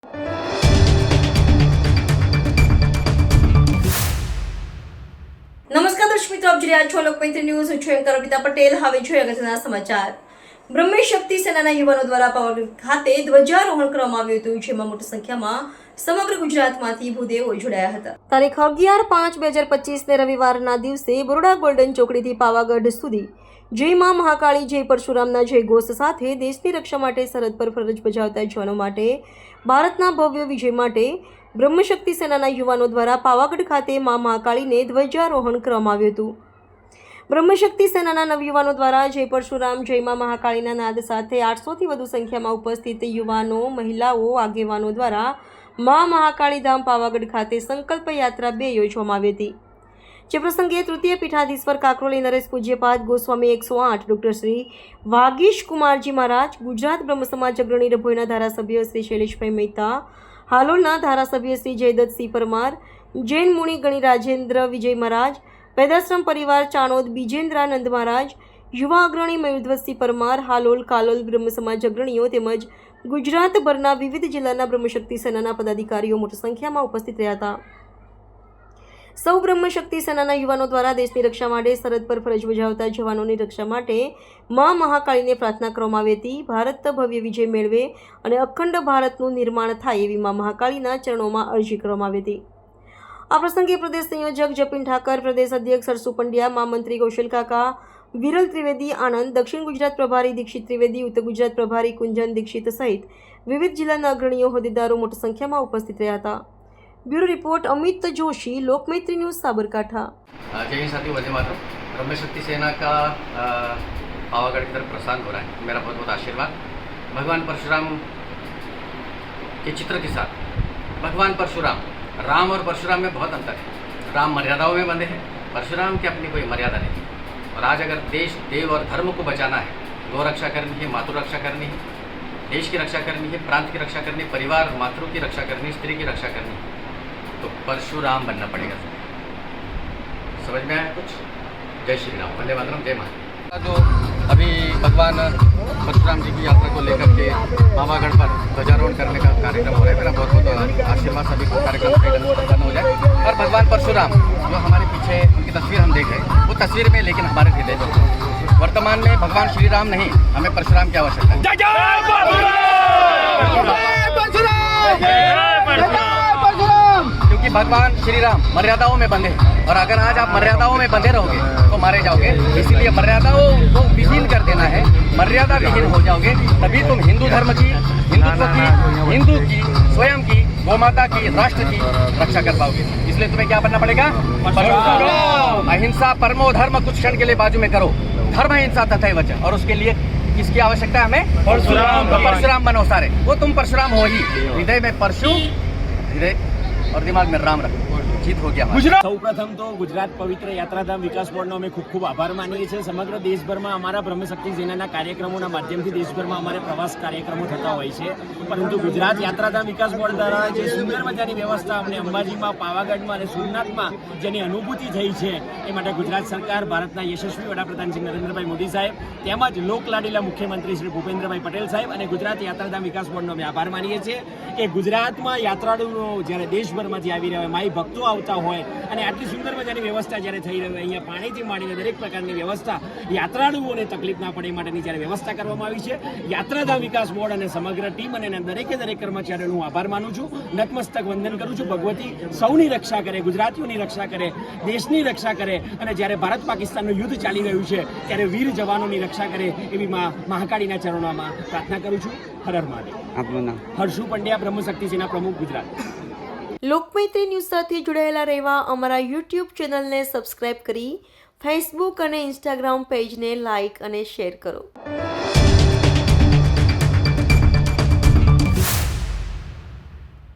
નમસ્કાર દર્શક મિત્રો, આપ જોઈ રહ્યા છો લોકમૈત્રી ન્યૂઝ. હું છું કવિતા પટેલ. હવે જોઈએ અગત્યના સમાચાર. બ્રહ્મશક્તિ સેનાના યુવાનો દ્વારા પાવાગઢ ખાતે ધ્વજારોહણ કરવામાં આવ્યું હતું, જેમાં મોટી સંખ્યામાં સમગ્ર ગુજરાતમાંથી ભૂદેવો જોડાયા હતા. તારીખ 11/5/2025 ને રવિવારના દિવસે બરોડા ગોલ્ડન ચોકડીથી પાવાગઢ સુધી જય મા મહાકાળી, જય પરશુરામના જય ઘોષ સાથે દેશની રક્ષા માટે સરહદ પર ફરજ બજાવતા જવાનો માટે ભારતના ભવ્ય વિજય માટે બ્રહ્મશક્તિ સેનાના યુવાનો દ્વારા પાવાગઢ ખાતે મા મહાકાળીને ધ્વજારોહણ કરવામાં આવ્યું હતું. બ્રહ્મશક્તિ સેનાના નવયુવાનો દ્વારા જય પરશુરામ, જય મા મહાકાળીના નાદ સાથે 800થી વધુ સંખ્યામાં ઉપસ્થિત યુવાનો, મહિલાઓ, આગેવાનો દ્વારા મા મહાકાળી ધામ પાવાગઢ ખાતે સંકલ્પ યાત્રા 2 યોજવામાં આવી હતી. જે પ્રસંગે તૃતીય પીઠાધીશ્વર કાકરોલી નરેશ પૂજ્યપાદ ગોસ્વામી 108 ડૉક્ટર શ્રી વાગીશ કુમારજી મહારાજ, ગુજરાત બ્રહ્મ સમાજ અગ્રણી ડભોઈના ધારાસભ્ય શ્રી શૈલેષભાઈ મહેતા, હાલોલના ધારાસભ્ય શ્રી જયદત્તસિંહ પરમાર, જૈન મુનિ ગણી રાજેન્દ્ર વિજય મહારાજ, પેદાશ્રમ પરિવાર ચાણોદ બીજેન્દ્રાનંદ મહારાજ, યુવા અગ્રણી મયુરધ્વજસિંહ પરમાર, હાલોલ કાલોલ બ્રહ્મ સમાજ અગ્રણીઓ તેમજ ગુજરાતભરના વિવિધ જિલ્લાના બ્રહ્મશક્તિ સેનાના પદાધિકારીઓ મોટી સંખ્યામાં ઉપસ્થિત રહ્યા હતા. સૌ બ્રહ્મશક્તિ સેનાના યુવાનો દ્વારા દેશની રક્ષા માટે સરહદ પર ફરજ બજાવતા જવાનોની રક્ષા માટે મા મહાકાળીને પ્રાર્થના કરવામાં આવી હતી. ભારત ભવ્ય વિજય મેળવે અને અખંડ ભારતનું નિર્માણ થાય એવી મા મહાકાળીના ચરણોમાં અરજી કરવામાં આવી હતી. આ પ્રસંગે પ્રદેશ સંયોજક જપિન ઠાકર, પ્રદેશ અધ્યક્ષ હરસુ પંડ્યા, મહામંત્રી કૌશલ કાકા, વિરલ ત્રિવેદી આનંદ, દક્ષિણ ગુજરાત પ્રભારી દીક્ષિત ત્રિવેદી, ઉત્તર ગુજરાત પ્રભારી કુંજન દીક્ષિત સહિત વિવિધ જિલ્લાના અગ્રણીઓ, હોદ્દેદારો મોટી સંખ્યામાં ઉપસ્થિત રહ્યા હતા. Bureau report Amit Joshi, Lokmaitri news, Sabarkantha. जय हिंद साथियों, वंदे मातरम. ब्रह्मशक्ति सेना का पावागढ़ की तरफ प्रस्थान हो रहा है. मेरा बहुत बहुत आशीर्वाद. भगवान परशुराम के चित्र के साथ. भगवान परशुराम, राम और परशुराम में बहुत अंतर है. राम मर्यादाओं में बंधे हैं, परशुराम की अपनी कोई मर्यादा नहीं. और आज अगर देश, देव और धर्म को बचाना है, गौ रक्षा करनी है, मातृ रक्षा करनी है, देश की रक्षा करनी है, प्रांत की रक्षा करनी है, परिवार मातृ की रक्षा करनी है, स्त्री की रक्षा करनी है, तो परशुराम बनना पड़ेगा. समझ में आया कुछ? जय श्री राम, वंदे मातरम, जय माता. जो अभी भगवान परशुराम जी की यात्रा को लेकर के पावागढ़ पर ध्वजारोहण करने का कार्यक्रम हो रहा है. मेरा बहुत बहुत आशीर्वाद सभी को कार्यक्रम संपन्न हो जाए. और भगवान परशुराम जो हमारे पीछे उनकी तस्वीर हम देख रहे हैं, वो तस्वीर में लेकिन हमारे हृदय में वर्तमान में भगवान श्री राम नहीं, हमें परशुराम की आवश्यकता है. क्योंकि भगवान श्री राम मर्यादाओं में बंधे हैं, और अगर आज आप मर्यादाओं में बंधे रहोगे तो मारे जाओगे. इसीलिए मर्यादाओं को विहीन कर देना है. मर्यादा विहीन हो जाओगे तभी तुम हिंदू धर्म की, हिंदुत्व की, हिंदू की, स्वयं की, गौ माता की, राष्ट्र की रक्षा कर पाओगे. इसलिए तुम्हें क्या बनना पड़ेगा? अहिंसा परमो धर्म. कुछ क्षण के लिए बाजू में करो. धर्म अहिंसा तथा वचन. और उसके लिए किसकी आवश्यकता है? हमें परशुराम. तो परशुराम बनो सारे. वो तुम परशुराम हो ही. हृदय में परशु, हृदय और दिमाग में राम रखो. जीत हो गया. સૌપ્રથમ તો ગુજરાત પવિત્ર યાત્રાધામ વિકાસ બોર્ડનો અમે ખૂબ ખૂબ આભાર માનીએ છીએ. સમગ્ર દેશભરમાં અમારા બ્રહ્મશક્તિ સેનાના કાર્યક્રમોના માધ્યમથી દેશભરમાં અમારે પ્રવાસ કાર્યક્રમો થતા હોય છે. પરંતુ ગુજરાત યાત્રાધામ વિકાસ બોર્ડ દ્વારા જે સુંદર મજાની વ્યવસ્થા અમને અંબાજીમાં, પાવાગઢમાં અને સોમનાથમાં જેની અનુભૂતિ થઈ છે, એ માટે ગુજરાત સરકાર, ભારતના યશસ્વી વડાપ્રધાન શ્રી નરેન્દ્રભાઈ મોદી સાહેબ, તેમજ લોકલાડીલા મુખ્યમંત્રી શ્રી ભૂપેન્દ્રભાઈ પટેલ સાહેબ અને ગુજરાત યાત્રાધામ વિકાસ બોર્ડનો અમે આભાર માનીએ છીએ કે ગુજરાતમાં યાત્રાળુઓ જ્યારે દેશભરમાંથી આવી રહ્યા હોય, માઈ ભક્તો આવતા હોય અને આટલી સુંદર મજાની વ્યવસ્થા જ્યારે થઈ રહી હોય, અહીંયા પાણીથી માંડીને દરેક પ્રકારની વ્યવસ્થા યાત્રાળુઓને તકલીફ ના પડે એ માટેની જ્યારે વ્યવસ્થા કરવામાં આવી છે. યાત્રાધામ વિકાસ બોર્ડ અને સમગ્ર ટીમ અને દરેકે દરેક કર્મચારીઓનો હું આભાર માનું છું. નતમસ્તક વંદન કરું છું. ભગવતી સૌની રક્ષા કરે, ગુજરાતીઓની રક્ષા કરે, દેશની રક્ષા કરે, અને જ્યારે ભારત પાકિસ્તાનનું યુદ્ધ ચાલી રહ્યું છે ત્યારે વીર જવાનોની રક્ષા કરે એવી મહાકાળીના ચરણોમાં પ્રાર્થના કરું છું. હર હર મહાદેવ. આપનું નામ? હર્ષુ પંડ્યા, બ્રહ્મશક્તિ સેના પ્રમુખ, ગુજરાત. લોકમૈત્રી ન્યૂઝ સાથે જોડાયેલા રહેવા અમારા યુટ્યુબ ચેનલને સબસ્ક્રાઇબ કરી ફેસબુક અને ઇન્સ્ટાગ્રામ પેજને લાઇક અને શેર કરો.